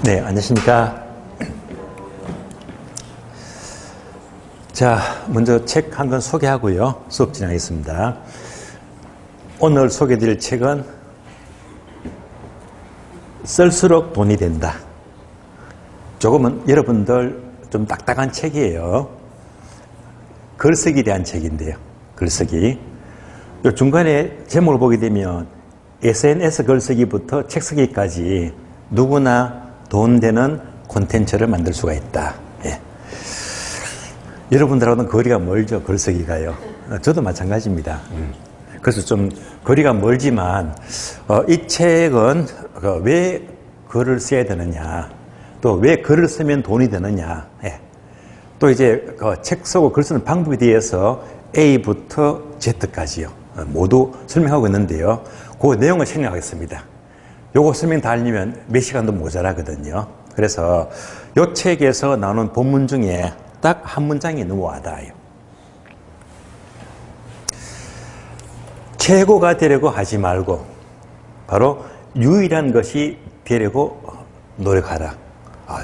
네, 안녕하십니까. 자, 먼저 책 한 권 소개하고요. 수업 진행하겠습니다. 오늘 소개해드릴 책은 쓸수록 돈이 된다. 조금은 여러분들 좀 딱딱한 책이에요. 글쓰기에 대한 책인데요. 글쓰기. 요 중간에 제목을 보게 되면 SNS 글쓰기부터 책 쓰기까지 누구나 돈 되는 콘텐츠를 만들 수가 있다. 예. 여러분들하고는 거리가 멀죠, 글쓰기가요. 저도 마찬가지입니다. 그래서 좀 거리가 멀지만 이 책은 왜 글을 써야 되느냐, 또 왜 글을 쓰면 돈이 되느냐, 예. 또 이제 책 쓰고 글 쓰는 방법에 대해서 A부터 Z까지요. 모두 설명하고 있는데요. 그 내용을 설명하겠습니다. 요거 설명 다 하려면 몇 시간도 모자라거든요. 그래서 요 책에서 나오는 본문 중에 딱 한 문장이 너무 와닿아요. 최고가 되려고 하지 말고 바로 유일한 것이 되려고 노력하라.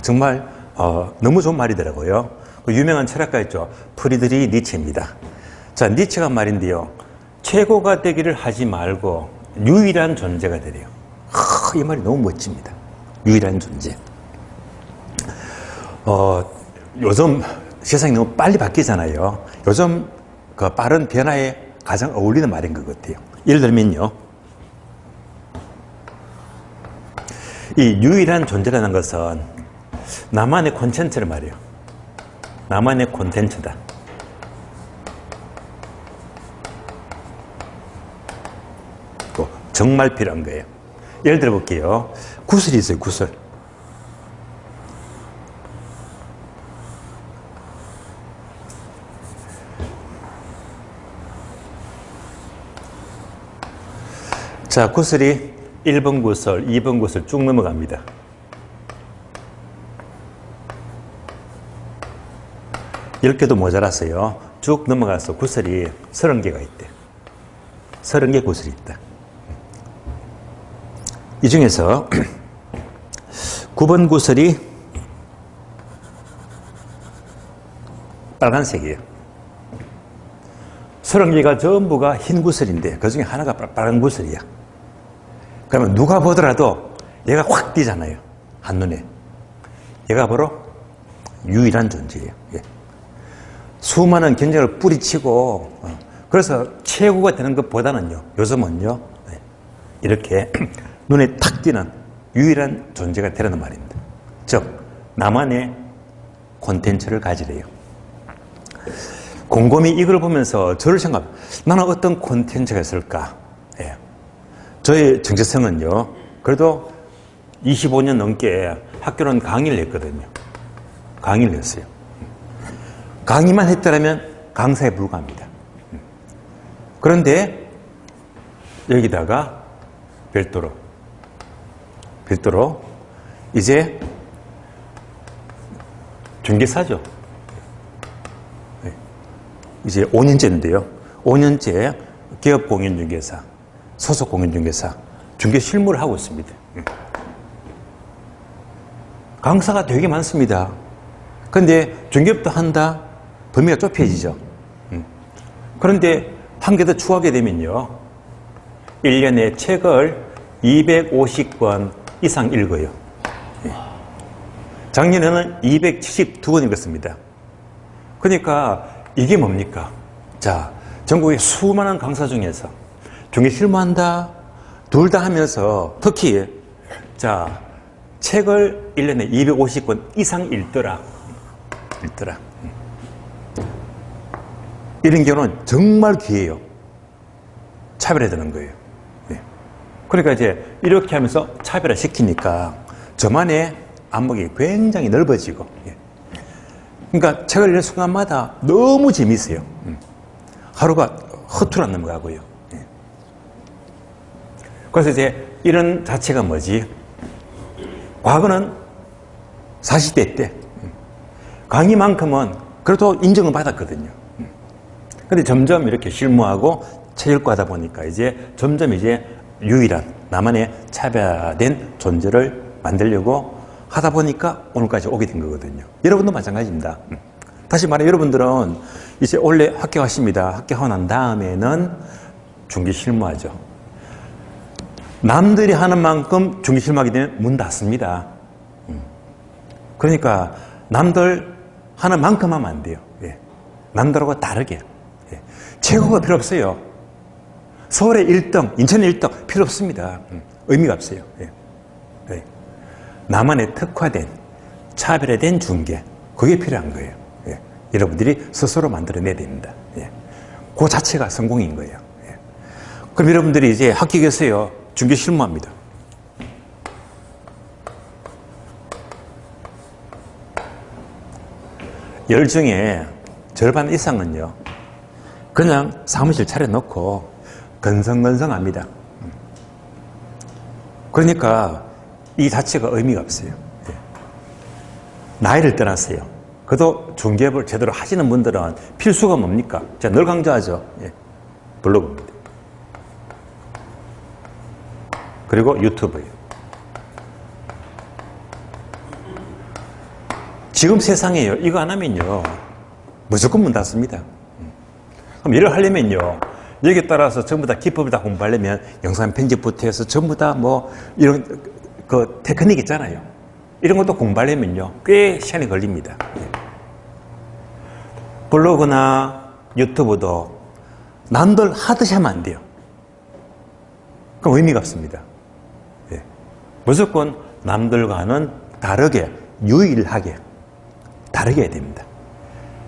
정말 너무 좋은 말이더라고요. 유명한 철학가 있죠. 프리드리히 니체입니다. 자, 니체가 말인데요. 최고가 되기를 하지 말고 유일한 존재가 되래요. 이 말이 너무 멋집니다. 유일한 존재. 요즘 세상이 너무 빨리 바뀌잖아요. 요즘 그 빠른 변화에 가장 어울리는 말인 것 같아요. 예를 들면요. 이 유일한 존재라는 것은 나만의 콘텐츠를 말해요. 나만의 콘텐츠다. 정말 필요한 거예요. 예를 들어 볼게요. 구슬이 있어요, 구슬. 자, 구슬이 1번 구슬, 2번 구슬 쭉 넘어갑니다. 열 개도 모자랐어요. 쭉 넘어가서 구슬이 30개가 있대. 30개 구슬이 있다. 이 중에서 9번 구슬이 빨간색이에요. 30개가 전부가 흰 구슬인데 그 중에 하나가 빨간 구슬이야. 그러면 누가 보더라도 얘가 확 띄잖아요. 한눈에. 얘가 바로 유일한 존재예요. 예. 수많은 경쟁을 뿌리치고 그래서 최고가 되는 것보다는요. 요즘은요. 이렇게 눈에 탁 띄는 유일한 존재가 되라는 말입니다. 즉 나만의 콘텐츠를 가지래요. 곰곰이 이걸 보면서 저를 생각합니다. 나는 어떤 콘텐츠가 있을까? 예. 저의 정체성은요. 그래도 25년 넘게 학교는 강의를 했거든요. 강의를 했어요. 강의만 했더라면 강사에 불과합니다. 그런데 여기다가 별도로 이제 중개사죠. 이제 5년째인데요. 5년째 기업 공인중개사, 소속 공인중개사, 중개 실무를 하고 있습니다. 강사가 되게 많습니다. 그런데 중개업도 한다? 범위가 좁혀지죠. 그런데 한 개 더 추가하게 되면요. 1년에 책을 250권 이상 읽어요. 작년에는 272권 읽었습니다. 그러니까 이게 뭡니까? 자, 전국의 수많은 강사 중에서 중개 실무한다, 둘 다 하면서 특히 자, 책을 1년에 250권 이상 읽더라. 이런 경우는 정말 귀해요. 차별해야 되는 거예요. 그러니까 이제 이렇게 하면서 차별화 시키니까 저만의 안목이 굉장히 넓어지고, 그러니까 책을 읽는 순간마다 너무 재미있어요. 하루가 허투루 안 넘어가고요. 그래서 이제 이런 자체가 뭐지? 과거는 40대 때 강의만큼은 그래도 인정을 받았거든요. 근데 점점 이렇게 실무하고 책 읽고 하다 보니까 이제 점점 이제 유일한 나만의 차별화된 존재를 만들려고 하다 보니까 오늘까지 오게 된 거거든요. 여러분도 마찬가지입니다. 다시 말해 여러분들은 이제 원래 합격하십니다. 합격하고 난 다음에는 중개 실무하죠. 남들이 하는 만큼 중개 실무하게 되면 문 닫습니다. 그러니까 남들 하는 만큼 하면 안 돼요. 예. 남들하고 다르게. 예. 최고가 필요 없어요. 서울의 1등, 인천의 1등 필요 없습니다. 의미가 없어요. 예. 예. 나만의 특화된, 차별화된 중개, 그게 필요한 거예요. 예. 여러분들이 스스로 만들어내야 됩니다. 예. 그 자체가 성공인 거예요. 예. 그럼 여러분들이 이제 합격해서요, 중개 실무합니다. 열 중에 절반 이상은요, 그냥 사무실 차려놓고 건성건성합니다. 그러니까 이 자체가 의미가 없어요. 예. 나이를 떠났어요. 그래도 중개업을 제대로 하시는 분들은 필수가 뭡니까? 제가 늘 강조하죠. 예. 블로그입니다. 그리고 유튜브예요. 지금 세상에요, 이거 안 하면요, 무조건 문 닫습니다. 그럼 일을 하려면요, 여기에 따라서 전부 다 기법을 다 공부하려면 영상 편집부터 해서 전부 다 뭐 이런 그 테크닉 있잖아요. 이런 것도 공부하려면요, 꽤 시간이 걸립니다. 블로그나 유튜브도 남들 하듯이 하면 안 돼요. 그럼 의미가 없습니다. 예. 무조건 남들과는 다르게, 유일하게, 다르게 해야 됩니다.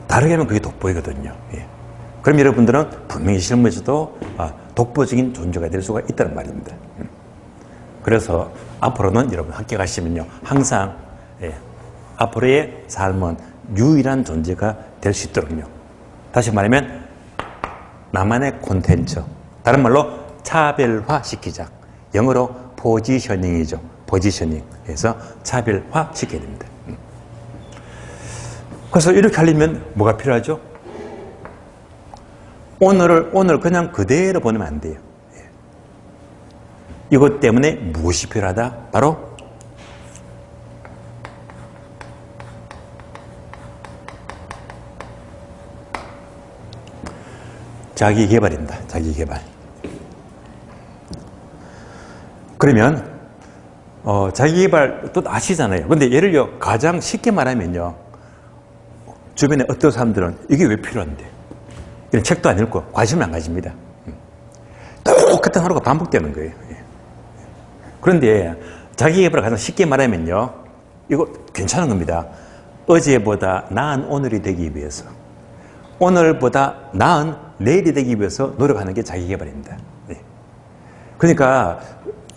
다르게 하면 그게 독보이거든요. 예. 그럼 여러분들은 분명히 실무에서도 독보적인 존재가 될 수가 있다는 말입니다. 그래서 앞으로는 여러분 합격하시면요, 항상 앞으로의 삶은 유일한 존재가 될 수 있도록요. 다시 말하면 나만의 콘텐츠, 다른 말로 차별화시키자. 영어로 포지셔닝이죠. 포지셔닝. 그래서 차별화 시켜야 됩니다. 그래서 이렇게 하려면 뭐가 필요하죠? 오늘 그냥 그대로 보내면 안 돼요. 예. 이것 때문에 무엇이 필요하다? 바로 자기개발입니다. 자기개발. 그러면 자기개발 또 아시잖아요. 근데 예를 들어 가장 쉽게 말하면요, 주변에 어떤 사람들은 이게 왜 필요한데? 이런 책도 안 읽고 관심을 안 가집니다. 똑같은 하루가 반복되는 거예요. 그런데 자기개발을 가장 쉽게 말하면요, 이거 괜찮은 겁니다. 어제보다 나은 오늘이 되기 위해서, 오늘보다 나은 내일이 되기 위해서 노력하는 게 자기개발입니다. 그러니까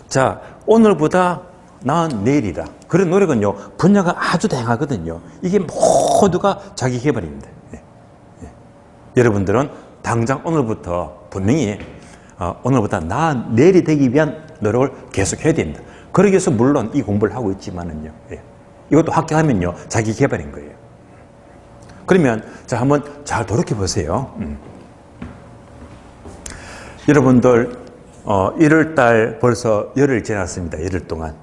자, 오늘보다 나은 내일이다. 그런 노력은요, 분야가 아주 다양하거든요. 이게 모두가 자기개발입니다. 여러분들은 당장 오늘부터 분명히 오늘보다 나은 내일이 되기 위한 노력을 계속해야 됩니다. 그러기 위해서 물론 이 공부를 하고 있지만은요, 이것도 합격하면요, 자기개발인 거예요. 그러면 자, 한번 잘 돌이켜 보세요. 여러분들 1월달 벌써 열흘 지났습니다. 열흘 동안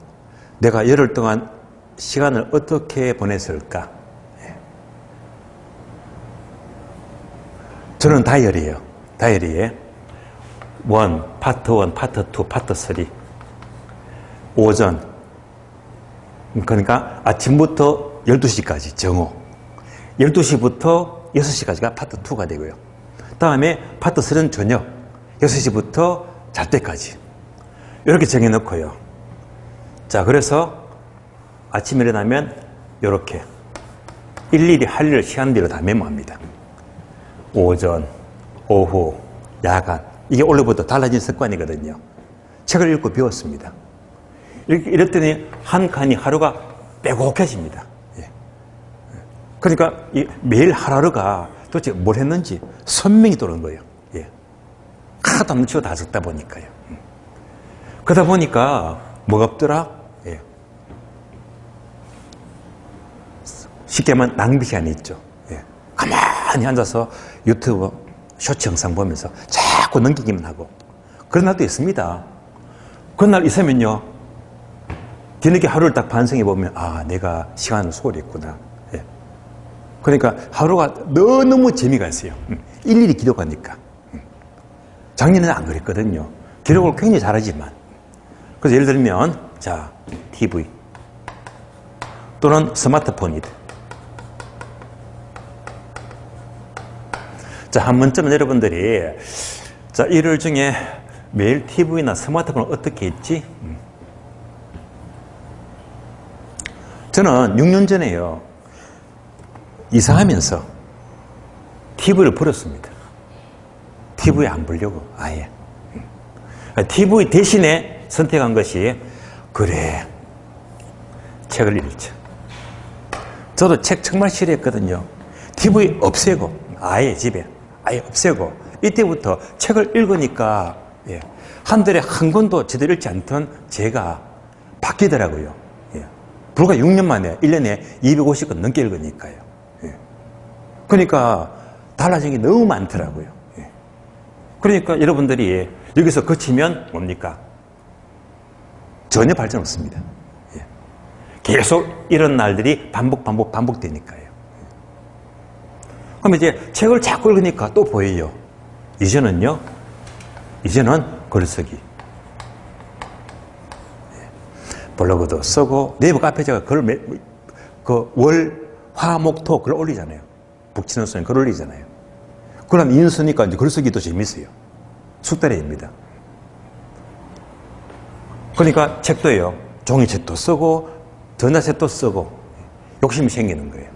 내가 열흘 동안 시간을 어떻게 보냈을까? 저는 다이어리예요. 다이어리에 파트 1, 파트 2, 파트 3 오전, 그러니까 아침부터 12시까지 정오, 12시부터 6시까지가 파트 2가 되고요. 다음에 파트 3는 저녁 6시부터 잘 때까지 이렇게 정해놓고요. 자, 그래서 아침에 일어나면 이렇게 일일이 할 일을 시간대로 다 메모합니다. 오전, 오후, 야간, 이게 원래부터 달라진 습관이거든요. 책을 읽고 배웠습니다. 이랬더니 한 칸이 하루가 빼곡해집니다. 그러니까 매일 하루가 도대체 뭘 했는지 선명히 도는 거예요. 하나도 안 놓치고 다 적다 보니까요. 그러다 보니까 뭐가 없더라? 쉽게 말하면 낭비 시간이 있죠. 가만히 앉아서 유튜브 쇼츠 영상 보면서 자꾸 넘기기만 하고, 그런 날도 있습니다. 그런 날 있으면요, 뒤늦게 하루를 딱 반성해 보면, 아, 내가 시간을 소홀했구나. 예. 그러니까 하루가 너무 재미가 있어요. 일일이 기록하니까. 작년에는 안 그랬거든요. 기록을 굉장히 잘하지만. 그래서 예를 들면, 자, TV. 또는 스마트폰이다. 자, 한 번쯤은 여러분들이, 자, 일요일 중에 매일 TV나 스마트폰을 어떻게 했지? 저는 6년 전에요. 이사하면서 TV를 버렸습니다. TV에 안 보려고, 아예. TV 대신에 선택한 것이, 그래, 책을 읽자. 저도 책 정말 싫어했거든요. TV 없애고, 아예 집에, 아예 없애고, 이때부터 책을 읽으니까, 예, 한 달에 한 권도 제대로 읽지 않던 제가 바뀌더라고요. 예. 불과 6년 만에 1년에 250권 넘게 읽으니까요. 예. 그러니까 달라진 게 너무 많더라고요. 예. 그러니까 여러분들이 여기서 그치면 뭡니까? 전혀 발전 없습니다. 예. 계속 이런 날들이 반복되니까요. 그럼 이제 책을 자꾸 읽으니까 또 보여요. 이제는 글쓰기. 블로그도 쓰고, 네이버 카페 제가 월, 화, 목, 토 글 올리잖아요. 북치는 소리 글 올리잖아요. 그럼 인수니까 이제 글쓰기도 재밌어요. 숙달해입니다. 그러니까 책도요. 종이책도 쓰고, 전자책도 쓰고, 욕심이 생기는 거예요.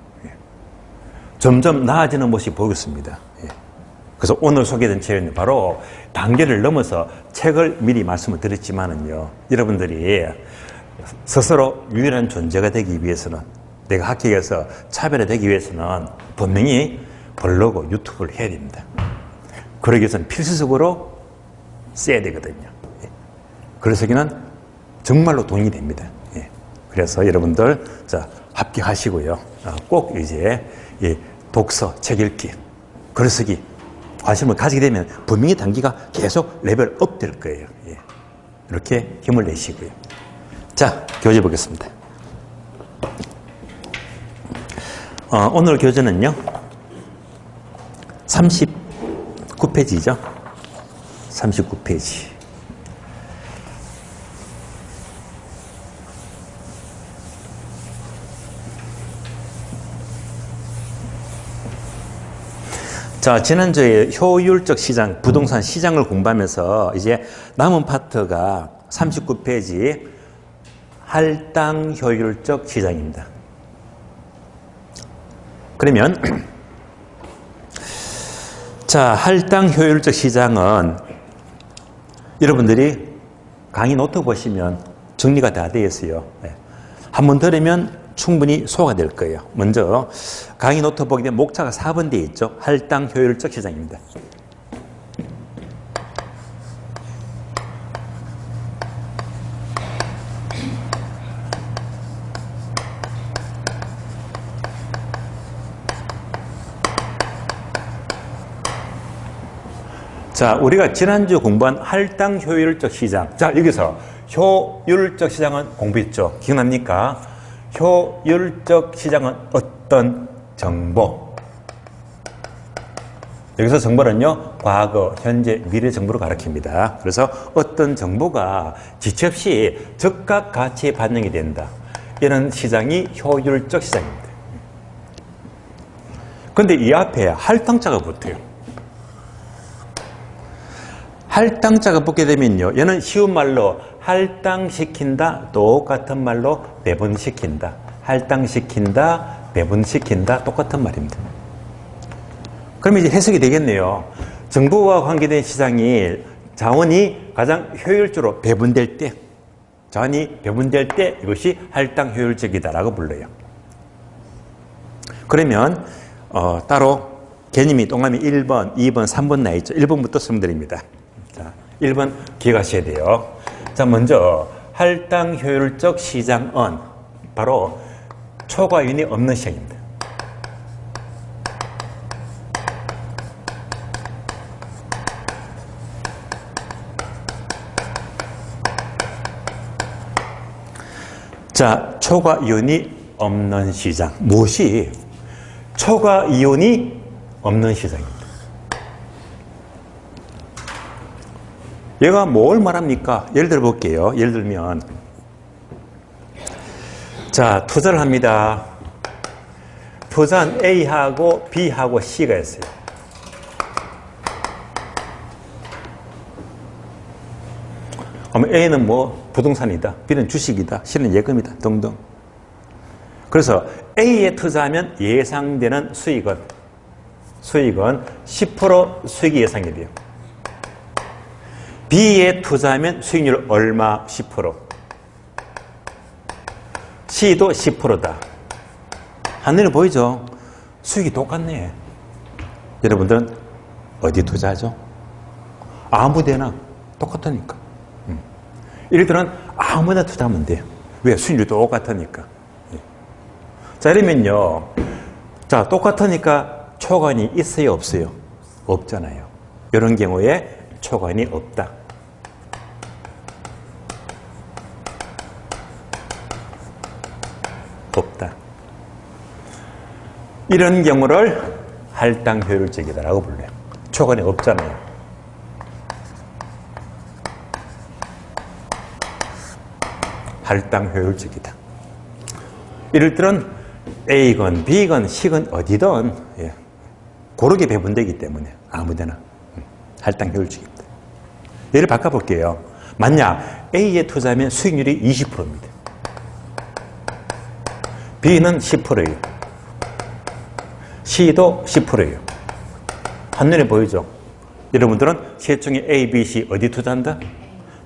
점점 나아지는 모습이 보이겠습니다. 그래서 오늘 소개된 책은 바로 단계를 넘어서 책을 미리 말씀을 드렸지만은요, 여러분들이 스스로 유일한 존재가 되기 위해서는, 내가 합격해서 차별화되기 위해서는 분명히 블로그, 유튜브를 해야 됩니다. 그러기 위해서는 필수적으로 써야 되거든요. 글쓰기는 정말로 돈이 됩니다. 그래서 여러분들, 자, 합격하시고요. 꼭 이제 이 독서, 책 읽기, 글쓰기 관심을 가지게 되면 분명히 단기가 계속 레벨업 될 거예요. 이렇게 힘을 내시고요. 자, 교재 보겠습니다. 오늘 교재는요, 39페이지죠. 39페이지. 자, 지난주에 효율적 시장, 부동산 시장을 공부하면서 이제 남은 파트가 39페이지 할당 효율적 시장입니다. 그러면 자, 할당 효율적 시장은 여러분들이 강의 노트 보시면 정리가 다 되어 있어요. 한번 들으면 충분히 소화가 될 거예요. 먼저 강의 노트 보게 되면 목차가 4번 되어 있죠. 할당 효율적 시장입니다. 자, 우리가 지난주 공부한 할당 효율적 시장. 자, 여기서 효율적 시장은 공부했죠. 기억납니까? 효율적 시장은 어떤 정보. 여기서 정보는요, 과거, 현재, 미래 정보를 가리킵니다. 그래서 어떤 정보가 지체 없이 즉각 가치에 반영이 된다. 이런 시장이 효율적 시장입니다. 그런데 이 앞에 할당자가 붙어요. 할당자가 붙게 되면요, 얘는 쉬운 말로 할당시킨다, 똑같은 말로 배분시킨다. 할당시킨다, 배분시킨다, 똑같은 말입니다. 그러면 이제 해석이 되겠네요. 정보와 관계된 시장이 자원이 가장 효율적으로 배분될 때, 자원이 배분될 때 이것이 할당 효율적이다라고 불러요. 그러면 따로 개념이 동그라미 1번, 2번, 3번 나 있죠. 1번부터 설명드립니다. 자, 1번 기억하셔야 돼요. 자, 먼저 할당 효율적 시장은 바로 초과윤이 없는 시장입니다. 자, 초과 이온이 없는 시장. 무엇이 초과 이온이 없는 시장입니다. 얘가 뭘 말합니까? 예를 들어 볼게요. 예를 들면, 자, 투자를 합니다. 투자한 A하고 B하고 C가 있어요. 그럼 A는 뭐 부동산이다, B는 주식이다, C는 예금이다 등등. 그래서 A에 투자하면 예상되는 수익은 10% 수익이 예상이 돼요. B에 투자하면 수익률 얼마? 10%. C도 10%다. 한눈에 보이죠? 수익이 똑같네. 여러분들은 어디 투자하죠? 아무데나 똑같으니까. 예를 들면 아무나 투자하면 돼요. 왜? 수익률이 똑같으니까. 자, 이러면요. 자, 똑같으니까 초과이 있어요, 없어요? 없잖아요. 이런 경우에 초과이 없다. 없다. 이런 경우를 할당 효율적이다라고 불러요. 초과이 없잖아요. 할당 효율적이다. 이럴 때는 A건 B건 C건 어디든 고르게 배분되기 때문에 아무데나 할당 효율적입니다. 예를 바꿔볼게요. 만약 A에 투자하면 수익률이 20%입니다. B는 10%예요. C도 10%예요. 한눈에 보이죠? 여러분들은 셋 중에 A, B, C 어디 투자한다?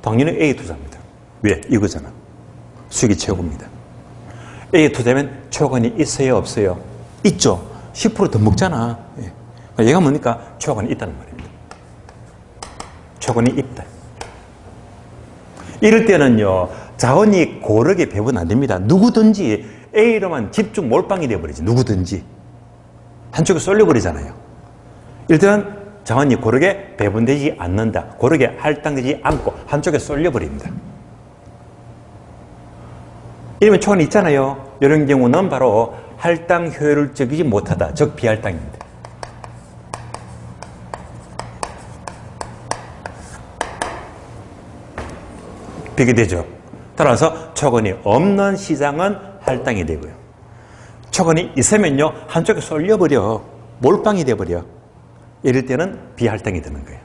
당연히 A 투자합니다. 왜? 이거잖아. 수익이 최고입니다. A에 투자하면 초과이 있어요, 없어요? 있죠. 10% 더 먹잖아. 얘가 뭐니까 초과이 있다는 말입니다. 초과이 있다. 이럴 때는요, 자원이 고르게 배분 안 됩니다. 누구든지 A로만 집중 몰빵이 되어버리지. 누구든지. 한쪽에 쏠려버리잖아요. 일단 자원이 고르게 배분되지 않는다. 고르게 할당되지 않고 한쪽에 쏠려버립니다. 이러면 초과이 있잖아요. 이런 경우는 바로 할당 효율적이지 못하다. 즉 비할당입니다. 비교되죠. 따라서 초과이 없는 시장은 할당이 되고요. 초과이 있으면요, 한쪽에 쏠려버려. 몰빵이 돼버려. 이럴 때는 비할당이 되는 거예요.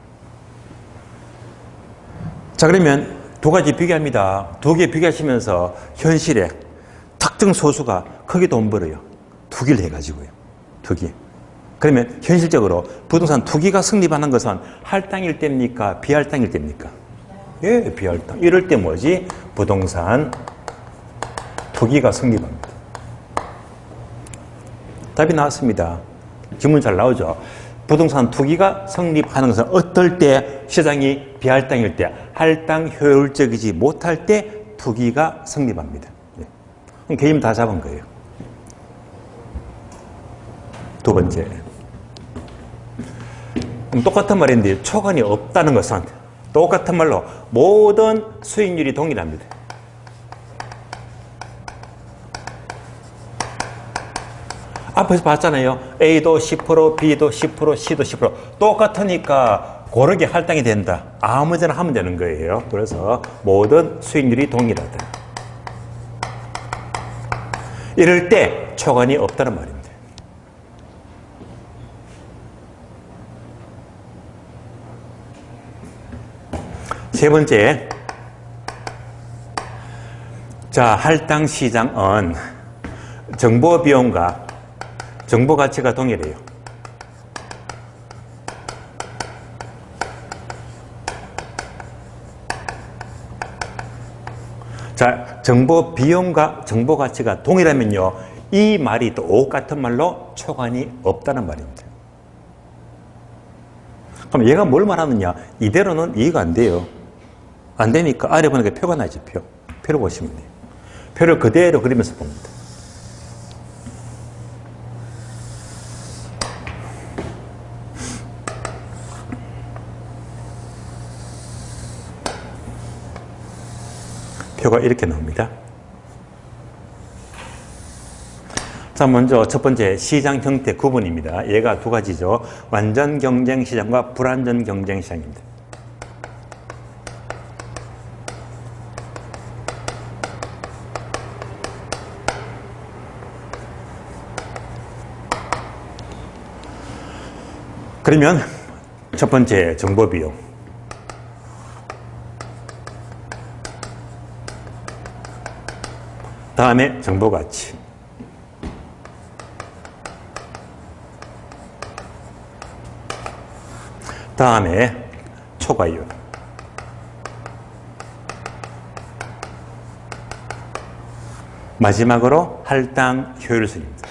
자, 그러면 두 가지 비교합니다. 두 개 비교하시면서 현실에 특정 소수가 크게 돈 벌어요. 투기를 해가지고요. 투기. 그러면 현실적으로 부동산 투기가 성립하는 것은 할당일 때입니까? 비할당일 때입니까? 예, 비할당. 이럴 때 뭐지? 부동산 투기가 성립합니다. 답이 나왔습니다. 질문 잘 나오죠? 부동산 투기가 성립하는 것은 어떨 때 시장이 비할당일 때, 할당 효율적이지 못할 때 투기가 성립합니다. 그럼 개념 다 잡은 거예요. 두 번째. 똑같은 말인데 초과이 없다는 것은 똑같은 말로 모든 수익률이 동일합니다. 앞에서 봤잖아요. A도 10%, B도 10%, C도 10%. 똑같으니까 고르게 할당이 된다. 아무데나 하면 되는 거예요. 그래서 모든 수익률이 동일하다. 이럴 때 초과이 없다는 말입니다. 세 번째. 자, 할당 시장은 정보 비용과 정보 가치가 동일해요. 자, 정보 비용과 정보 가치가 동일하면요, 이 말이 똑같은 말로 초과이 없다는 말입니다. 그럼 얘가 뭘 말하느냐? 이대로는 이해가 안 돼요. 안 되니까 아래 보니까 표가 나죠, 표. 표를 보시면 돼요. 표를 그대로 그리면서 봅니다. 표가 이렇게 나옵니다. 자, 먼저 첫 번째 시장 형태 구분입니다. 얘가 두 가지죠. 완전 경쟁 시장과 불완전 경쟁 시장입니다. 그러면 첫 번째 정보 비용. 다음에 정보 가치. 다음에 초과이율. 마지막으로 할당 효율성입니다.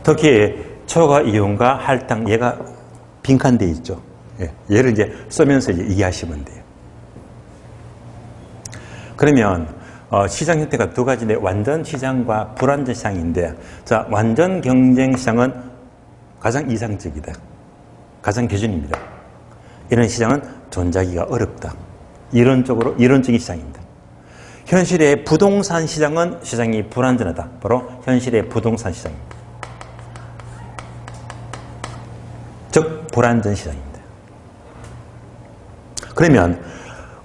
특히 초과 이용과 할당, 얘가 빈칸돼 있죠. 얘를 이제 쓰면서 이제 이해하시면 돼요. 그러면 시장 형태가 두 가지인데 완전 시장과 불완전 시장인데, 자, 완전 경쟁 시장은 가장 이상적이다. 가장 기준입니다. 이런 시장은 존재하기가 어렵다. 이론적인 시장입니다. 현실의 부동산 시장은 시장이 불완전하다. 바로 현실의 부동산 시장입니다. 즉 불완전 시장입니다. 그러면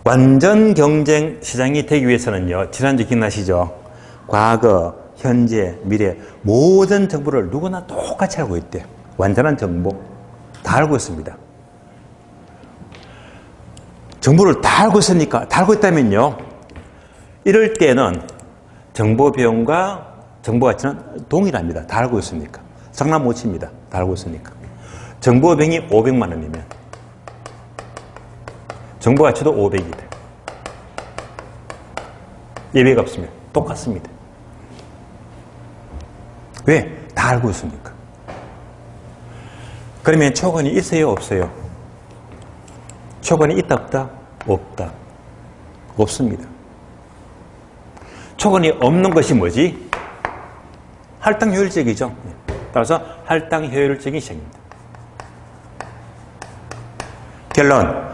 완전 경쟁 시장이 되기 위해서는요, 지난주 기억나시죠? 과거, 현재, 미래 모든 정보를 누구나 똑같이 알고 있대. 완전한 정보 다 알고 있습니다. 정보를 다 알고 있으니까, 다 알고 있다면요, 이럴 때는 정보 비용과 정보 가치는 동일합니다. 다 알고 있으니까. 장난 못 칩니다. 다 알고 있으니까. 정보 비용이 500만 원이면 정보 가치도 500이다. 예외가 없습니다. 똑같습니다. 왜? 다 알고 있으니까. 그러면 초과이 있어요? 없어요? 초과이 있다? 없다? 없다. 없습니다. 초과이 없는 것이 뭐지? 할당 효율적이죠. 따라서 할당 효율적인 시장입니다. 결론.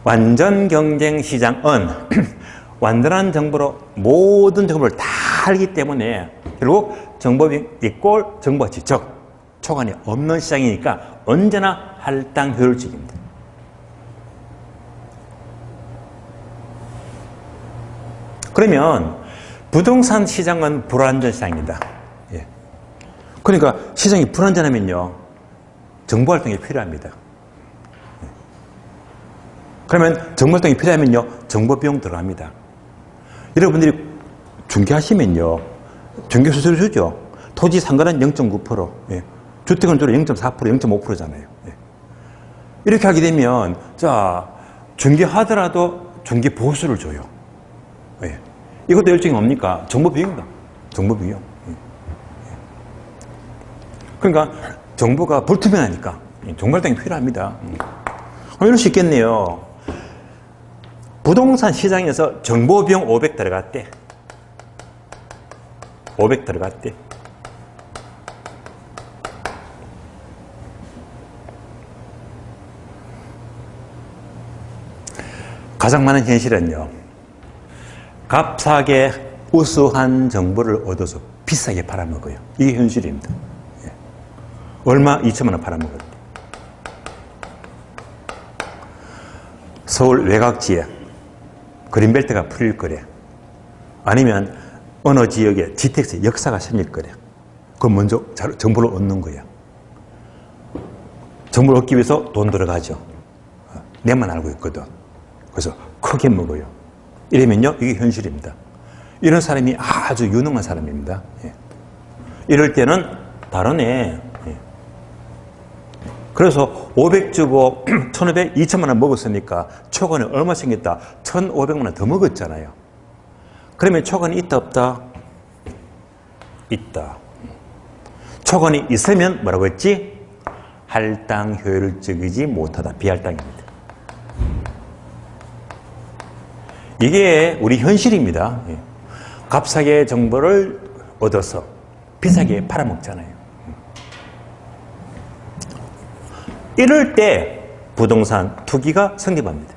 완전 경쟁 시장은 완전한 정보로 모든 정보를 다 알기 때문에 결국 정보비 이꼴 정보가치, 즉 초과이 없는 시장이니까 언제나 할당 효율적입니다. 그러면 부동산 시장은 불완전 시장입니다. 예. 그러니까 시장이 불완전하면요, 정보 활동이 필요합니다. 그러면 정보 활동이 필요하면요, 정보 비용 들어갑니다. 여러분들이 중개하시면요, 중개 수수료 주죠. 토지 상가는 0.9%, 예. 주택은 주로 0.4%, 0.5%잖아요. 예. 이렇게 하게 되면, 자, 중개하더라도 중개 보수를 줘요. 예. 이것도 일종의 뭡니까? 정보 비용이다. 정보 비용. 예. 그러니까 정보가 불투명하니까 정보 활동이 필요합니다. 이럴 수 있겠네요. 부동산 시장에서 정보 비용 500 들어갔대. 500 들어갔대. 가장 많은 현실은요, 값싸게 우수한 정보를 얻어서 비싸게 팔아먹어요. 이게 현실입니다. 예. 얼마? 2천만 원 팔아먹어요. 서울 외곽지에 그린벨트가 풀릴 거래. 아니면 어느 지역에 GTX 역사가 생길 거래. 그럼 먼저 정보를 얻는 거야. 정보를 얻기 위해서 돈 들어가죠. 내만 알고 있거든. 그래서 크게 먹어요. 이러면요, 이게 현실입니다. 이런 사람이 아주 유능한 사람입니다. 예. 이럴 때는 다르네. 예. 그래서 500 주고 1,500, 2천만 원 먹었으니까 초과는 얼마 생겼다? 1,500만 원 더 먹었잖아요. 그러면 초과는 있다 없다? 있다. 초과는 있으면 뭐라고 했지? 할당 효율적이지 못하다. 비할당입니다. 이게 우리 현실입니다. 예. 값싸게 정보를 얻어서 비싸게 팔아먹잖아요. 이럴 때 부동산 투기가 성립합니다.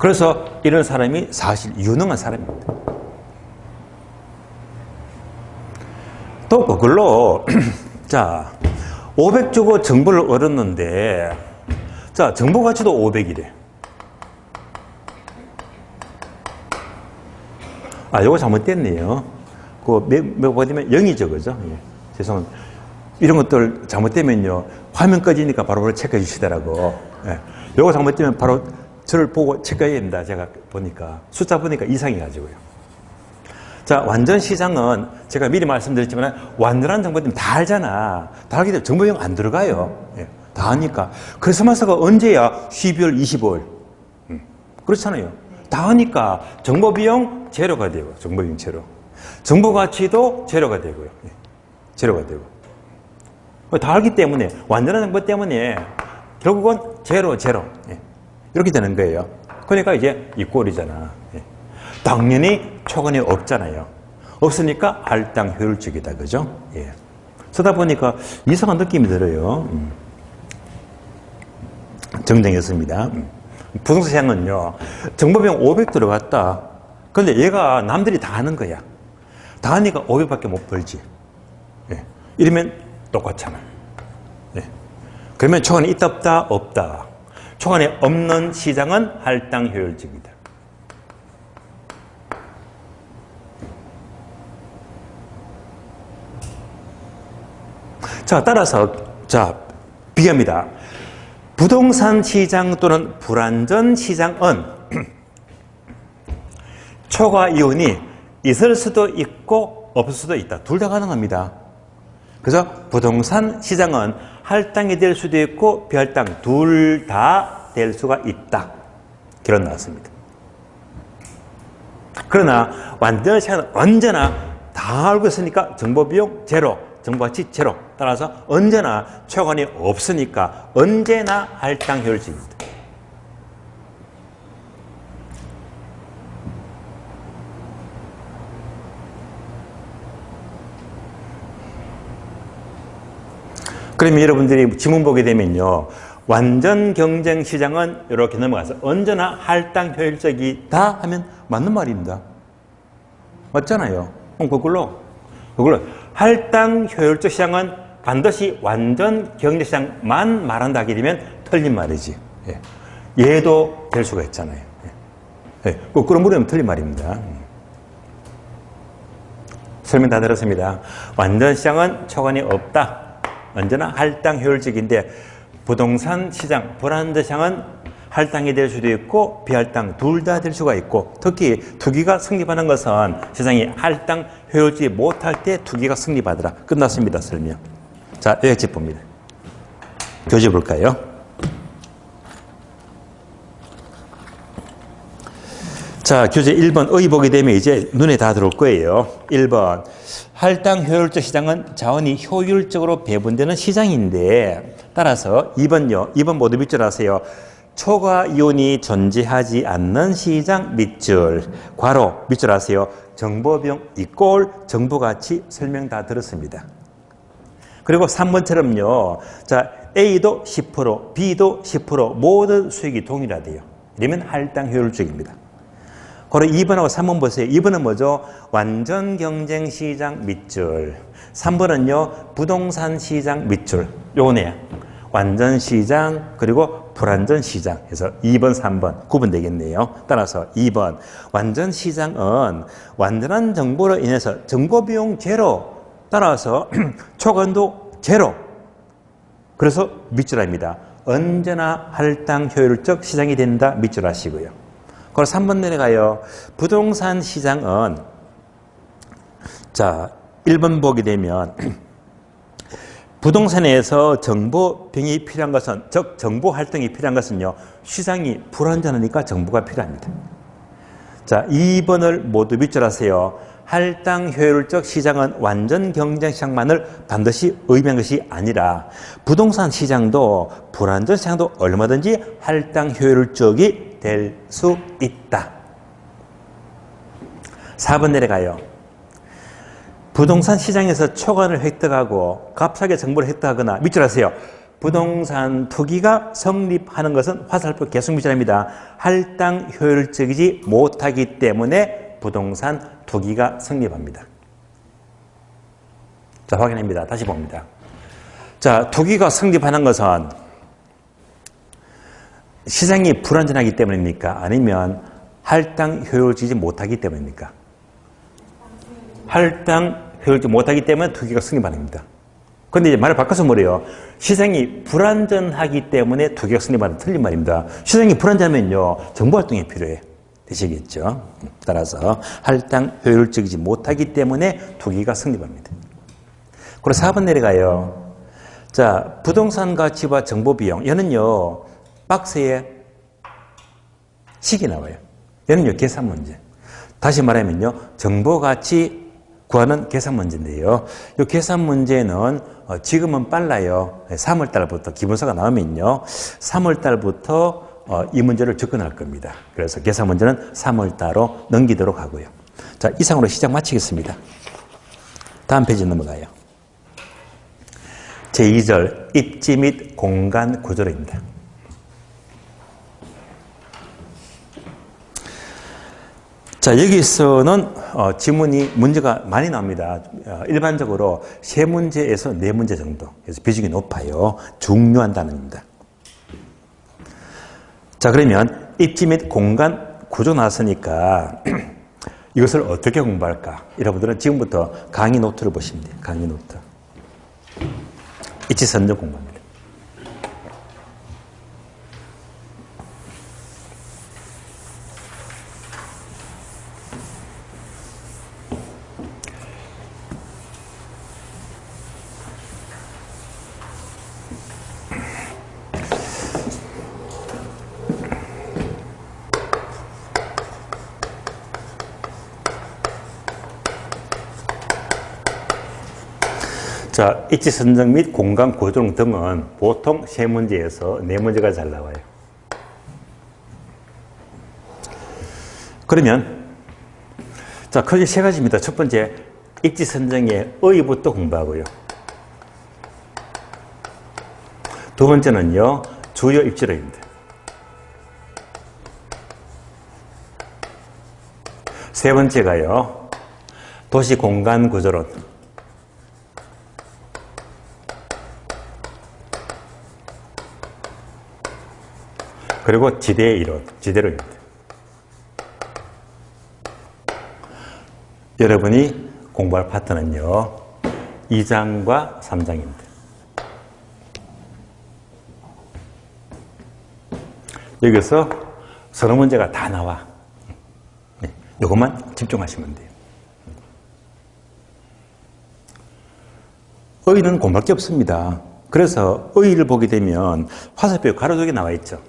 그래서 이런 사람이 사실 유능한 사람입니다. 또 그걸로 자 500 주고 정보를 얻었는데 자 정보 가치도 500이래. 아 요거 잘못됐네요. 몇 번이면 0이죠, 그죠? 예. 죄송합니다. 이런 것들 잘못되면요 화면 꺼지니까 바로 체크해 주시더라고. 예. 요거 잘못되면 바로 저를 보고 체크해야 됩니다. 제가 보니까 숫자 보니까 이상해 가지고요. 자, 완전 시장은 제가 미리 말씀드렸지만 완전한 정보들은 다 알잖아. 다 알기 때문에 정보 비용 안 들어가요. 예, 다 아니까. 크리스마스가 언제야? 12월 25일. 그렇잖아요. 다 하니까 정보 비용 제로가 되고, 정보 비용 제로. 정보 가치도 제로가 되고요. 예, 제로가 되고. 다 알기 때문에 완전한 정보 때문에 결국은 제로. 예, 이렇게 되는 거예요. 그러니까 이제 이 꼴이잖아. 예. 당연히 초간이 없잖아요. 없으니까 할당 효율적이다. 그죠? 예. 쓰다 보니까 이상한 느낌이 들어요. 정정했습니다. 부동산 시장은요, 정보비용 500 들어갔다. 근데 얘가 남들이 다 하는 거야. 다 하니까 500밖에 못 벌지. 예. 이러면 똑같잖아. 예. 그러면 초간이 있다, 없다? 없다. 초간이 없는 시장은 할당 효율적이다. 자, 따라서, 자, 비교합니다. 부동산 시장 또는 불안전 시장은 초과 이윤이 있을 수도 있고 없을 수도 있다. 둘 다 가능합니다. 그래서 부동산 시장은 할당이 될 수도 있고 비할당 둘 다 될 수가 있다. 결론 나왔습니다. 그러나 완전 시장은 언제나 다 알고 있으니까 정보비용 제로. 정보가치 제로. 따라서 언제나 초과이 없으니까 언제나 할당 효율적입니다. 그러면 여러분들이 지문 보게 되면요. 완전 경쟁 시장은 이렇게 넘어가서 언제나 할당 효율적이다 하면 맞는 말입니다. 맞잖아요. 그걸로 할당 효율적 시장은 반드시 완전 경제 시장만 말한다 하게 되면 틀린 말이지. 예. 얘도 될 수가 있잖아요. 예. 예. 거꾸로 물으면 틀린 말입니다. 설명 다 들었습니다. 완전 시장은 초과이 없다. 언제나 할당 효율적인데 부동산 시장, 불안전 시장은 할당이 될 수도 있고 비할당 둘 다 될 수가 있고 특히 투기가 성립하는 것은 시장이 할당 효율적이 못할 때 투기가 성립하더라. 끝났습니다. 설명. 자, 여기까지 봅니다. 교재 볼까요? 자, 교재 1번 의 보게 되면 이제 눈에 다 들어올 거예요. 1번 할당 효율적 시장은 자원이 효율적으로 배분되는 시장인데 따라서 2번요. 2번 모두 밑줄 하세요. 초과 이윤이 존재하지 않는 시장 밑줄. 괄호 밑줄 하세요. 정보비용 이꼴 정보가치 설명 다 들었습니다. 그리고 3번처럼요. 자, A도 10%, B도 10% 모든 수익이 동일하대요. 이러면 할당 효율적입니다. 그리고 2번하고 3번 보세요. 2번은 뭐죠? 완전 경쟁 시장 밑줄. 3번은요. 부동산 시장 밑줄. 요거네요. 완전 시장 그리고 불완전 시장 해서 2번, 3번 구분되겠네요. 따라서 2번 완전 시장은 완전한 정보로 인해서 정보비용 제로 따라서 초과도 제로. 그래서 밑줄합니다. 언제나 할당 효율적 시장이 된다 밑줄 하시고요. 그리고 3번 내려가요. 부동산 시장은 자 1번 보게 되면 부동산에서 정보병이 필요한 것은 즉 정보 활동이 필요한 것은요. 시장이 불안전하니까 정보가 필요합니다. 자 2번을 모두 밑줄 하세요. 할당 효율적 시장은 완전 경쟁 시장만을 반드시 의미한 것이 아니라 부동산 시장도 불안전 시장도 얼마든지 할당 효율적이 될 수 있다. 4번 내려가요. 부동산 시장에서 초과를 획득하고 값싸게 정보를 획득하거나 밑줄 하세요. 부동산 투기가 성립하는 것은 화살표 계속문제랍니다. 할당 효율적이지 못하기 때문에 부동산 투기가 성립합니다. 자, 확인합니다. 다시 봅니다. 자, 투기가 성립하는 것은 시장이 불안전하기 때문입니까? 아니면 할당 효율적이지 못하기 때문입니까? 할당 효율적이지 못하기 때문에 투기가 성립하는 겁니다. 그런데 이제 말을 바꿔서 뭐래요? 시장이 불안전하기 때문에 투기가 성립하는 틀린 말입니다. 시장이 불안전하면요, 정보활동이 필요해. 되시겠죠? 따라서 할당 효율적이지 못하기 때문에 투기가 성립합니다. 그리고 4번 내려가요. 자, 부동산 가치와 정보 비용. 얘는요, 박스에 식이 나와요. 얘는요, 계산 문제. 다시 말하면요, 정보 가치 구하는 계산 문제인데요. 이 계산 문제는 지금은 빨라요. 3월 달부터 기본서가 나오면요, 3월 달부터 이 문제를 접근할 겁니다. 그래서 계산 문제는 3월 달로 넘기도록 하고요. 자, 이상으로 시작 마치겠습니다. 다음 페이지 넘어가요. 제2절 입지 및 공간 구조로입니다. 자, 여기서는 지문이 문제가 많이 나옵니다. 일반적으로 3문제에서 4문제 정도. 그래서 비중이 높아요. 중요한 단어입니다. 자, 그러면 입지 및 공간 구조 나왔으니까 이것을 어떻게 공부할까? 여러분들은 지금부터 강의 노트를 보시면 돼요. 강의 노트. 입지 선정 공부합니다. 자, 입지 선정 및 공간 구조 등은 보통 3문제에서 4문제가 잘 나와요. 그러면 자, 크게 3가지입니다. 첫 번째, 입지 선정의 의의부터 공부하고요. 두 번째는요, 주요 입지로입니다. 세 번째가요, 도시 공간 구조론. 그리고 지대의 이론, 지대로입니다. 여러분이 공부할 파트는요, 2장과 3장입니다. 여기서 서너 문제가 다 나와. 네, 이것만 집중하시면 돼요. 의의는 공부할 게 없습니다. 그래서 의의를 보게 되면 화살표 가로등에 나와 있죠.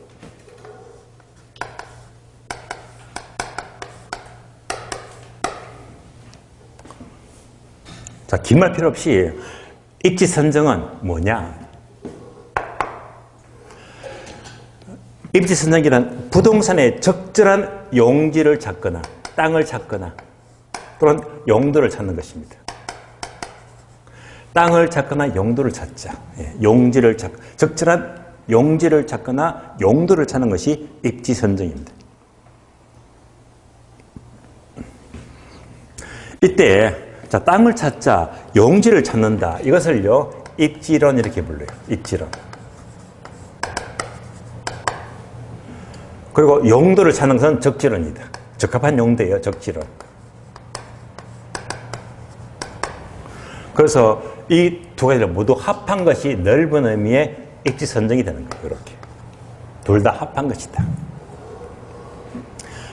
자, 긴 말 필요 없이 입지 선정은 뭐냐? 입지 선정이란 부동산의 적절한 용지를 찾거나 땅을 찾거나 또는 용도를 찾는 것입니다. 땅을 찾거나 용도를 찾자. 용지를 적절한 용지를 찾거나 용도를 찾는 것이 입지 선정입니다. 이때 자, 땅을 찾자, 용지를 찾는다. 이것을요, 입지론 이렇게 불러요. 입지론. 그리고 용도를 찾는 것은 적지론이다. 적합한 용도예요, 적지론. 그래서 이 두 가지를 모두 합한 것이 넓은 의미의 입지 선정이 되는 거예요. 이렇게. 둘 다 합한 것이다.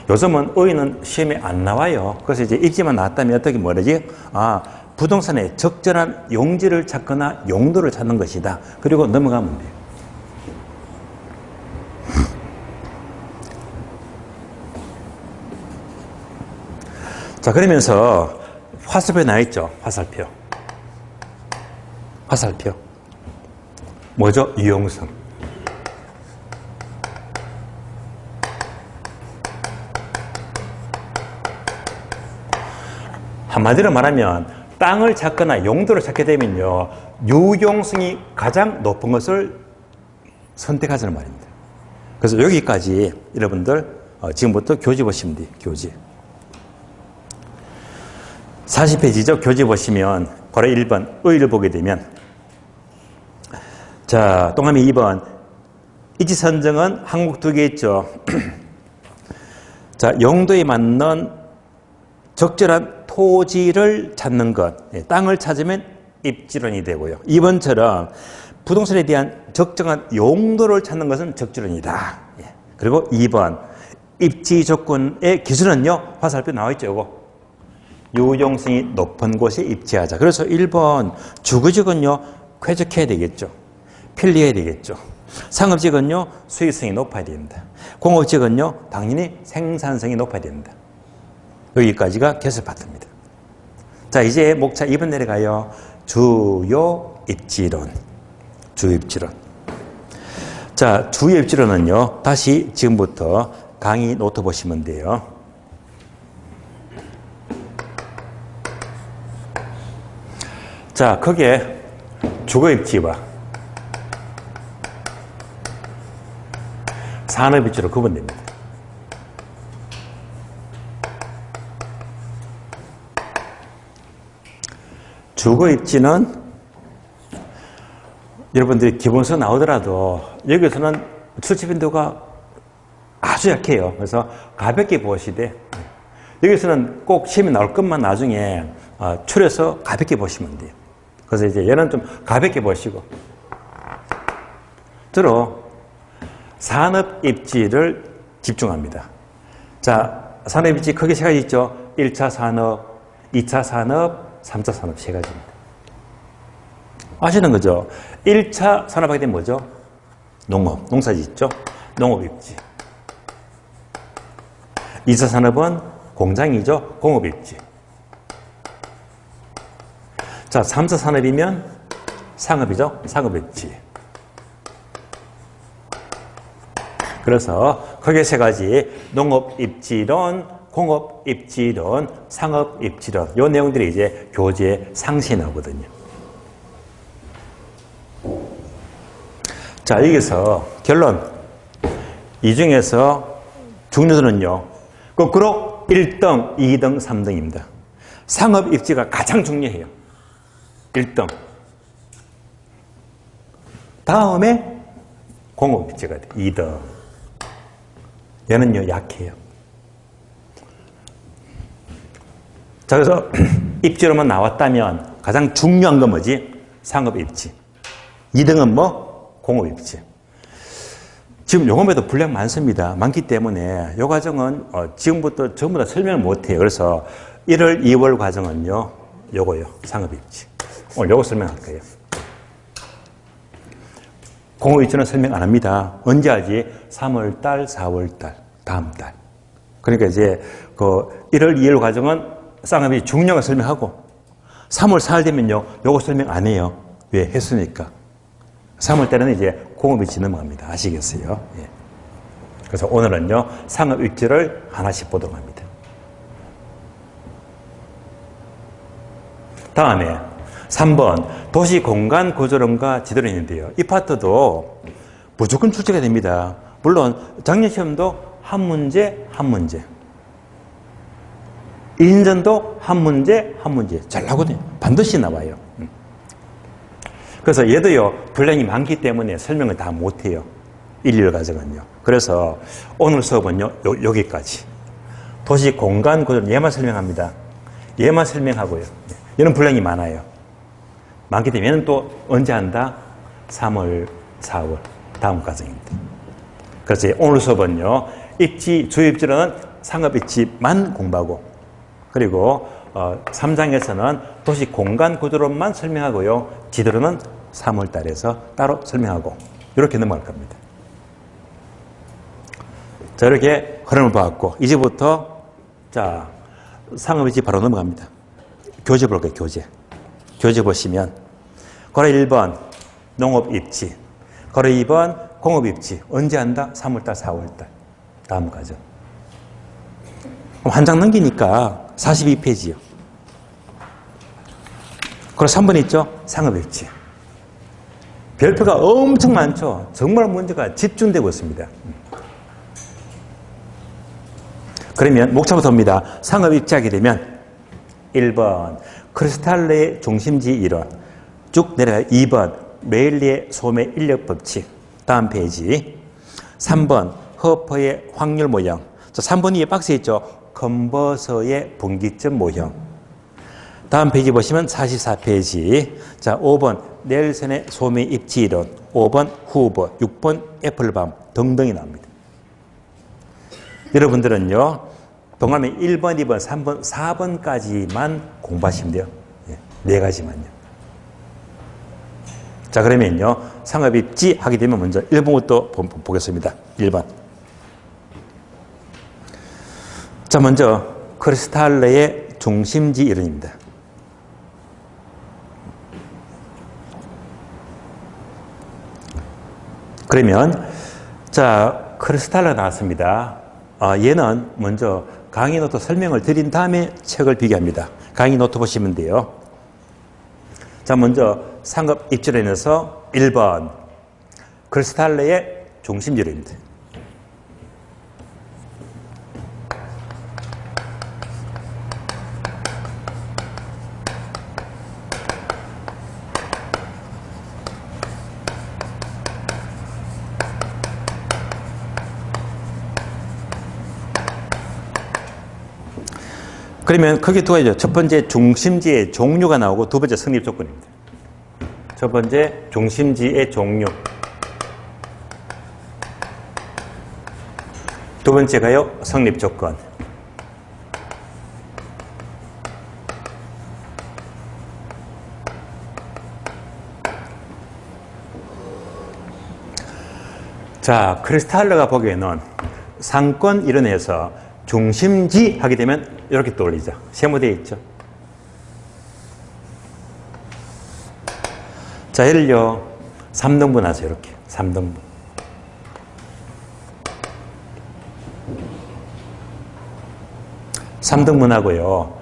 요즘은 의의는 시험에 안 나와요. 그래서 이제 입지만 나왔다면 어떻게 뭐라지? 아, 부동산의 적절한 용지를 찾거나 용도를 찾는 것이다. 그리고 넘어가면 돼요. 자, 그러면서 화살표 나와 있죠. 화살표. 화살표. 뭐죠? 유용성. 한마디로 말하면 땅을 찾거나 용도를 찾게 되면요, 유용성이 가장 높은 것을 선택하자는 말입니다. 그래서 여기까지 여러분들 지금부터 교재 보시면 돼요. 교재. 40페이지죠. 교재 보시면 바로 1번 의를 보게 되면 자, 동그라미 2번 이치 선정은 항목 2개 있죠. 자, 용도에 맞는 적절한 토지를 찾는 것. 땅을 찾으면 입지론이 되고요. 2번처럼 부동산에 대한 적정한 용도를 찾는 것은 적지론이다. 그리고 2번 입지 조건의 기준은요. 화살표 나와 있죠. 이거. 유용성이 높은 곳에 입지하자. 그래서 1번 주거지역은요. 쾌적해야 되겠죠. 편리해야 되겠죠. 상업지역은요. 수익성이 높아야 됩니다. 공업지역은요. 당연히 생산성이 높아야 됩니다. 여기까지가 개설 파트입니다. 자, 이제 목차 2번 내려가요. 주요 입지론. 주요 입지론. 자, 주요 입지론은요. 다시 지금부터 강의 노트 보시면 돼요. 자, 거기에 주거 입지와 산업 입지로 구분됩니다. 주거 입지는 여러분들이 기본서 나오더라도 여기서는 출제 빈도가 아주 약해요. 그래서 가볍게 보시되 여기서는 꼭 시험이 나올 것만 나중에 추려서 가볍게 보시면 돼요. 그래서 이제 얘는 좀 가볍게 보시고 주로 산업 입지를 집중합니다. 자, 산업 입지 크게 세 가지 있죠. 1차 산업, 2차 산업, 3차 산업 세 가지입니다. 아시는 거죠? 1차 산업하게 되면 뭐죠? 농업, 농사짓죠? 농업 입지. 2차 산업은 공장이죠? 공업 입지. 자, 3차 산업이면 상업이죠? 상업 입지. 그래서 크게 세 가지 농업 입지론, 공업 입지론, 상업 입지론 이 내용들이 이제 교재에 상시에 나오거든요. 자, 여기서 결론. 이 중에서 중요도는요. 거꾸로 1등, 2등, 3등입니다. 상업 입지가 가장 중요해요. 1등. 다음에 공업 입지가 돼. 2등. 얘는요, 약해요. 자, 그래서 입지로만 나왔다면 가장 중요한 건 뭐지? 상업 입지. 2등은 뭐? 공업 입지. 지금 요금에도 분량 많습니다. 많기 때문에 이 과정은 지금부터 전부 다 설명을 못해요. 그래서 1월, 2월 과정은요, 요거요. 상업 입지. 오늘 요거 설명할 거예요. 공업 입지는 설명 안 합니다. 언제 하지? 3월달, 4월달, 다음 달. 그러니까 이제 그 1월, 2월 과정은 쌍업이 중요한 걸 설명하고 3월, 4월 되면요, 요거 설명 안 해요. 왜? 했으니까. 3월 달에는 이제 공업 입지 넘어갑니다. 아시겠어요? 예. 그래서 오늘은요, 상업 입지를 하나씩 보도록 합니다. 다음에 3번 도시 공간 구조론과 지도론인데요. 이 파트도 무조건 출제가 됩니다. 물론 작년 시험도 한 문제, 한 문제. 2년 전도 한 문제, 한 문제. 잘 나오거든요. 반드시 나와요. 그래서 얘도요, 분량이 많기 때문에 설명을 다 못해요. 1, 2월 과정은요. 그래서 오늘 수업은요, 여기까지. 도시 공간 구조론 얘만 설명합니다. 얘만 설명하고요. 얘는 분량이 많아요. 많기 때문에 얘는 또 언제 한다? 3월, 4월 다음 과정입니다. 그래서 오늘 수업은요, 입지, 주요 입지로는 상업 입지만 공부하고 그리고 3장에서는 도시 공간 구조론만 설명하고요. 지도로는 3월 달에서 따로 설명하고 이렇게 넘어갈 겁니다. 자, 이렇게 흐름을 봐왔고 이제부터 자, 상업 입지 바로 넘어갑니다. 교재 볼게요. 교재. 교재 보시면 걸어 1번 농업 입지, 걸어 2번 공업 입지. 언제 한다? 3월달, 4월달. 다음 과정. 한 장 넘기니까 42페이지요. 그리고 3번 있죠? 상업 입지. 별표가 엄청 많죠. 정말 문제가 집중되고 있습니다. 그러면 목차부터 옵니다. 상업 입지하게 되면 1번 크리스탈레의 중심지 이론 쭉 내려가요. 2번 메일리의 소매 인력 법칙 다음 페이지 3번 허퍼의 확률 모형 3번 위에 박스에 있죠. 컨버서의 분기점 모형 다음 페이지 보시면 44페이지 자 5번 넬슨의 소매 입지 이론 5번 후버 6번 애플밤 등등이 나옵니다. 여러분들은요 동화면 1번, 2번, 3번, 4번까지만 공부하시면 돼요. 네 가지만요. 자 그러면요 상업 입지 하게 되면 먼저 1번부터 보겠습니다. 1번 자 먼저 크리스탈레의 중심지 이론입니다. 그러면 자 크리스탈레가 나왔습니다. 얘는 먼저 강의 노트 설명을 드린 다음에 책을 비교합니다. 강의 노트 보시면 돼요. 자 먼저 상업 입지론에서 1번 크리스탈레의 중심지론입니다. 그러면 크게 두 가지죠. 첫 번째 중심지의 종류가 나오고 두 번째 성립 조건입니다. 첫 번째 중심지의 종류 두 번째가요 성립 조건 자 크리스탈레가 보기에는 상권 이론에서 중심지 하게 되면 이렇게 떠올리죠. 세모되어 있죠. 자, 예를요, 3등분 하세요. 이렇게. 3등분. 삼등분 하고요.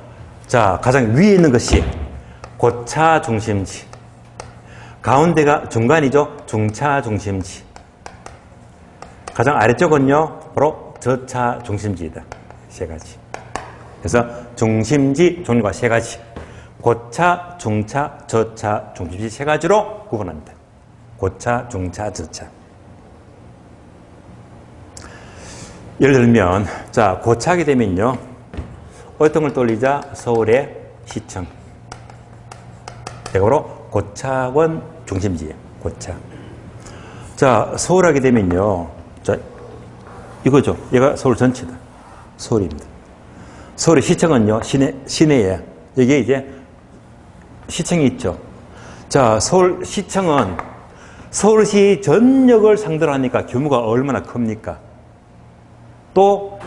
자, 가장 위에 있는 것이 고차 중심지. 가운데가 중간이죠. 중차 중심지. 가장 아래쪽은요, 바로 저차 중심지이다. 세 가지. 그래서 중심지 종류가 세 가지. 고차, 중차, 저차, 중심지 세 가지로 구분합니다. 고차, 중차, 저차. 예를 들면, 자, 고차하게 되면요. 어떤 걸 떠올리자? 서울의 시청. 이거로 고차원 중심지예요. 고차. 자, 서울하게 되면요. 자, 이거죠. 얘가 서울 전체다. 서울입니다. 서울의 시청은요, 시내에. 여기에 이제 시청이 있죠. 자, 서울시청은 서울시 전역을 상대로 하니까 규모가 얼마나 큽니까? 또,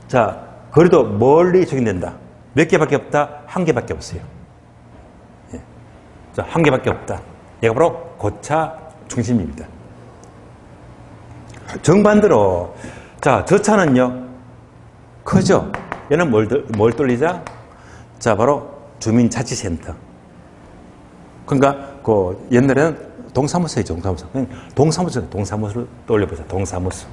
자, 거리도 멀리 적용된다. 몇 개밖에 없다? 한 개밖에 없어요. 예. 자, 한 개밖에 없다. 얘가 바로 고차 중심입니다. 정반대로, 자, 저차는요, 크죠? 얘는 뭘 돌리자? 자, 바로 주민자치센터. 그러니까, 옛날에는 동사무소였죠, 동사무소. 동사무소를 떠올려보자, 동사무소.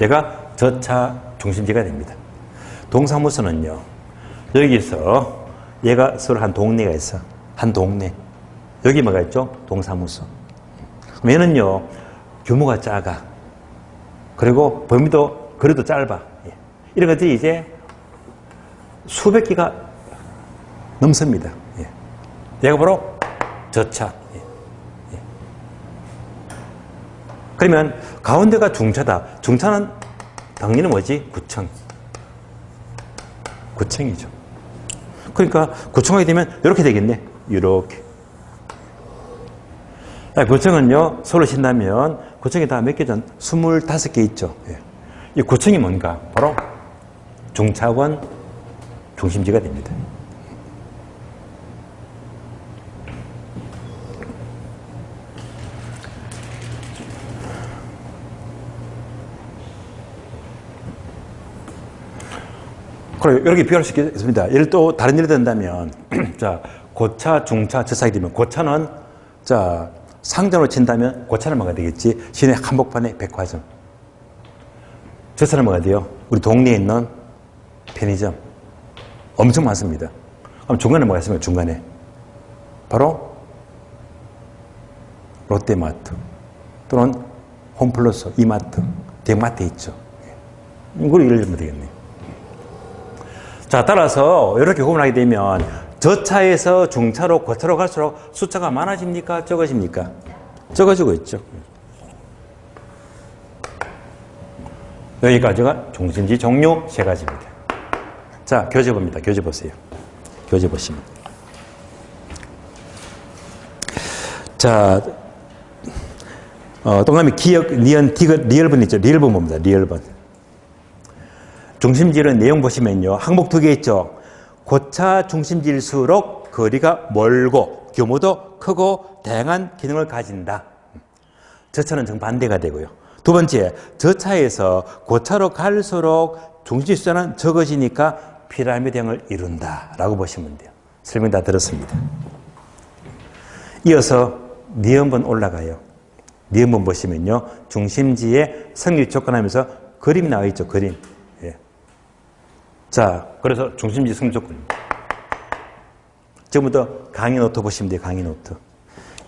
얘가 저차 중심지가 됩니다. 동사무소는요, 여기서 얘가 서로 한 동네가 있어. 한 동네. 여기 뭐가 있죠? 동사무소. 그럼 얘는요, 규모가 작아. 그리고 범위도, 거리도 짧아. 이런 것들이 이제 수백 개가 넘습니다. 얘가 바로 저차. 그러면 가운데가 중차다. 중차는 당연히 뭐지? 구청. 구청이죠. 그러니까 구청하게 되면 이렇게 되겠네. 이렇게. 구청은요, 서울로 신다면 구청이 다 몇 개 전? 25개 있죠. 이 구청이 뭔가? 바로 중차원 중심지가 됩니다. 그리고 이렇게 비교할 수 있습니다. 예를 또 다른 예를 든다면, 자, 고차, 중차, 저차가 되면 고차는 자 상전으로 친다면 고차를 먹어야 되겠지. 시내 한복판에 백화점. 저차를 먹어야 돼요. 우리 동네에 있는 편의점. 엄청 많습니다. 그럼 중간에 뭐가 있습니까? 중간에. 바로 롯데마트 또는 홈플러스, 이마트, 대마트 있죠. 이걸 예를 들면 되겠네요. 자, 따라서 이렇게 구분하게 되면 저차에서 중차로 고차로 갈수록 숫자가 많아집니까? 적어집니까? 적어지고 있죠. 여기까지가 중심지 종류 세 가지입니다. 자, 교재 봅니다. 교재 보세요. 교재 보시면. 자, 동그라미 기역, 니은, 디귿, 리얼번 있죠. 리얼번 봅니다. 리얼번. 중심지는 내용 보시면요. 항목 두 개 있죠. 고차 중심지일수록 거리가 멀고 규모도 크고 다양한 기능을 가진다. 저차는 정반대가 되고요. 두 번째, 저차에서 고차로 갈수록 중심지 숫자는 적어지니까 피라미드형을 이룬다 라고 보시면 돼요. 설명 다 들었습니다. 이어서 니은번 올라가요. 니은번 보시면요. 중심지의 성립 조건하면서 그림이 나와 있죠. 그림. 예. 자, 그래서 중심지 성립 조건입니다. 지금부터 강의 노트 보시면 돼요. 강의 노트.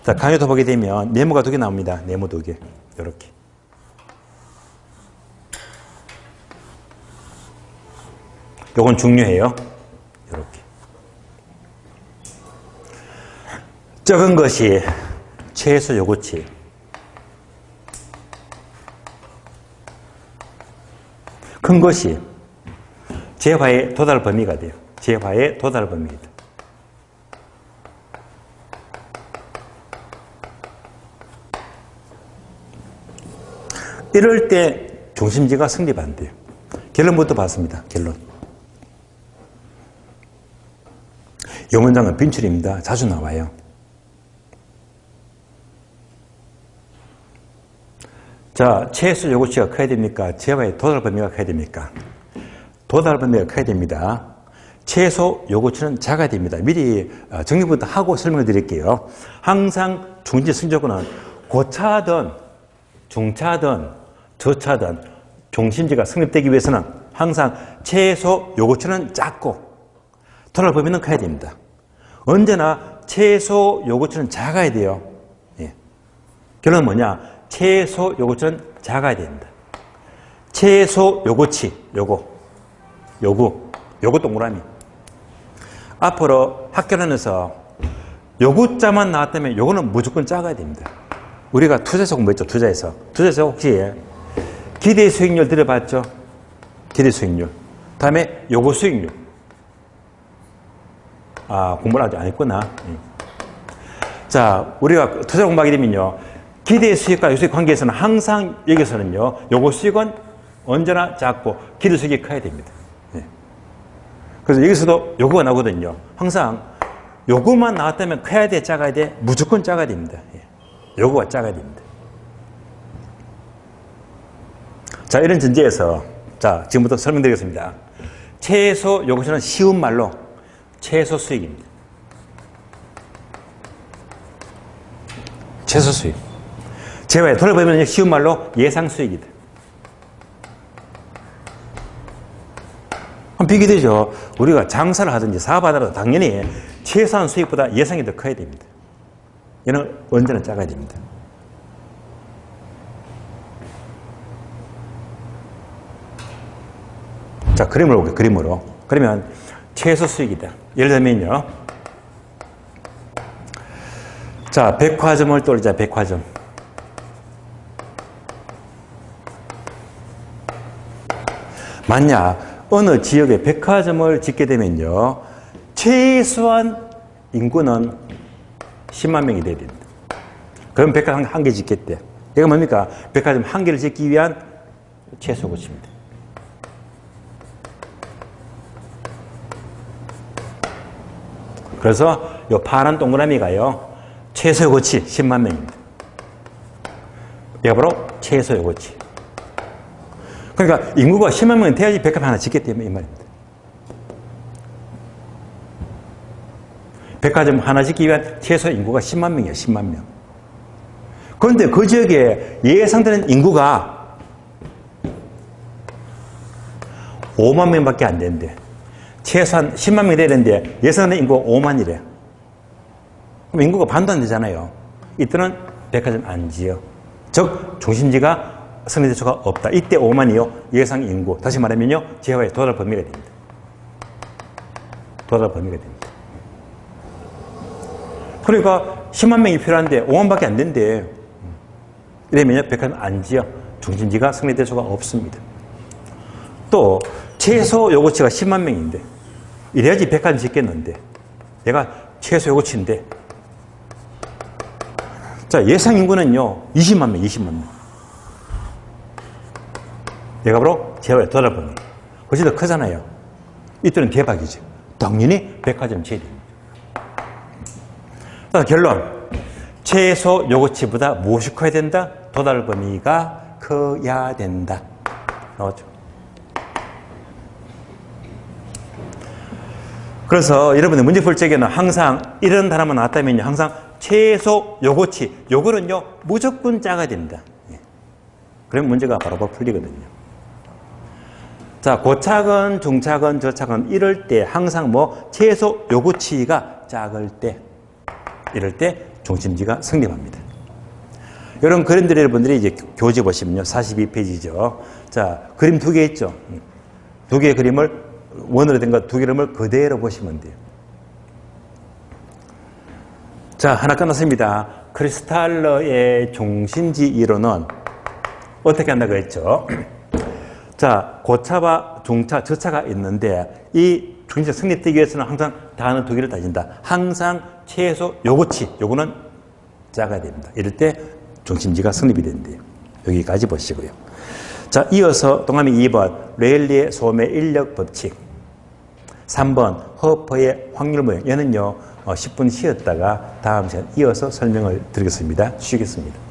자, 강의 노트 보게 되면 네모가 두 개 나옵니다. 네모 두 개. 이렇게. 요건 중요해요. 이렇게. 적은 것이 최소 요구치. 큰 것이 재화의 도달 범위가 돼요. 재화의 도달 범위이다. 이럴 때 중심지가 성립 안 돼요. 결론부터 봤습니다. 결론. 이 문장은 빈출입니다. 자주 나와요. 자, 최소 요구치가 커야 됩니까? 재화의 도달 범위가 커야 됩니까? 도달 범위가 커야 됩니다. 최소 요구치는 작아야 됩니다. 미리 정리부터 하고 설명을 드릴게요. 항상 중심지 성조건은 고차든 중차든 저차든 중심지가 성립되기 위해서는 항상 최소 요구치는 작고 도달 범위는 커야 됩니다. 언제나 최소 요구치는 작아야 돼요. 예. 결론은 뭐냐? 최소 요구치는 작아야 됩니다. 최소 요구치, 요구 동그라미. 앞으로 학교 다니면서 요구자만 나왔다면 요거는 무조건 작아야 됩니다. 우리가 투자에서 공부했죠, 투자에서. 투자에서 혹시 기대 수익률 들어봤죠? 기대 수익률. 다음에 요구 수익률. 아, 공부를 아직 안 했구나. 자, 우리가 투자 공부하게 되면요. 기대 수익과 요수익 관계에서는 항상 여기서는요. 요구 수익은 언제나 작고 기대 수익이 커야 됩니다. 네. 그래서 여기서도 요구가 나오거든요. 항상 요구만 나왔다면 커야 돼, 작아야 돼? 무조건 작아야 됩니다. 예. 요구가 작아야 됩니다. 자, 이런 전제에서 자, 지금부터 설명드리겠습니다. 최소 요구치는 쉬운 말로 최소 수익입니다. 최소 수익. 재화에 돌아보면 쉬운 말로 예상 수익이다. 비교되죠. 우리가 장사를 하든지 사업하더라도 당연히 최소한 수익보다 예상이 더 커야 됩니다. 얘는 언제나 작아야 됩니다. 자, 그림으로 볼게요. 그림으로. 그러면 최소 수익이다. 예를 들면요. 자, 백화점을 떠올리자. 백화점. 만약 어느 지역에 백화점을 짓게 되면요. 최소한 인구는 10만 명이 돼야 됩니다. 그럼 백화점 한 개 짓겠대. 이거 뭡니까? 백화점 한 개를 짓기 위한 최소 요구치입니다. 그래서 이 파란 동그라미가요. 최소 요구치 10만 명입니다. 이게 바로 최소 요구치. 그러니까 인구가 10만 명이 돼야지 백화점 하나 짓겠다면 이 말입니다. 백화점 하나 짓기 위한 최소 인구가 10만 명이에요. 10만 명. 그런데 그 지역에 예상되는 인구가 5만 명밖에 안 되는데 최소한 10만 명이 되는데 예상되는 인구가 5만이래. 그럼 인구가 반도 안 되잖아요. 이때는 백화점 안 지어. 즉 중심지가 성립대초가 없다. 이때 5만이요. 예상 인구. 다시 말하면요. 제어에 도달 범위가 됩니다. 도달 범위가 됩니다. 그러니까 10만 명이 필요한데 5만밖에 안 된대. 이러면요. 백화점 안 지어. 중심지가 성립대초가 없습니다. 또 최소 요구치가 10만 명인데 이래야지 백화점 짓겠는데 얘가 최소 요구치인데 자 예상 인구는요 20만 명, 20만 명. 얘가 바로 제어에 도달 범위. 훨씬 더 크잖아요. 이때는 대박이죠. 당연히 백화점 지어야 됩니다. 자, 결론. 최소 요구치보다 무엇이 커야 된다? 도달 범위가 커야 된다. 나왔죠. 그래서 여러분들 문제 풀 적에는 항상 이런 단어만 나왔다면요. 항상 최소 요구치. 요거는요. 무조건 작아야 됩니다. 그러면 문제가 바로 풀리거든요. 자, 고차건, 중차건, 저차건 이럴 때 항상 뭐 최소 요구치가 작을 때 이럴 때 중심지가 성립합니다. 이런 그림들 여러분들이 이제 교재 보시면요. 42페이지죠. 자, 그림 두 개 있죠. 두 개의 그림을 원으로 된 거 두 그림을 그대로 보시면 돼요. 자, 하나 끝났습니다. 크리스탈러의 중심지 이론은 어떻게 한다고 했죠? 자, 고차와 중차, 저차가 있는데 이 중심지가 성립되기 위해서는 항상 단어 두 개를 따진다. 항상 최소 요구치, 요구는 작아야 됩니다. 이럴 때 중심지가 성립이 된대요. 여기까지 보시고요. 자, 이어서 동그라미 2번 레일리의 소매 인력 법칙. 3번 허퍼의 확률 모형. 얘는요 10분 쉬었다가 다음 시간 이어서 설명을 드리겠습니다. 쉬겠습니다.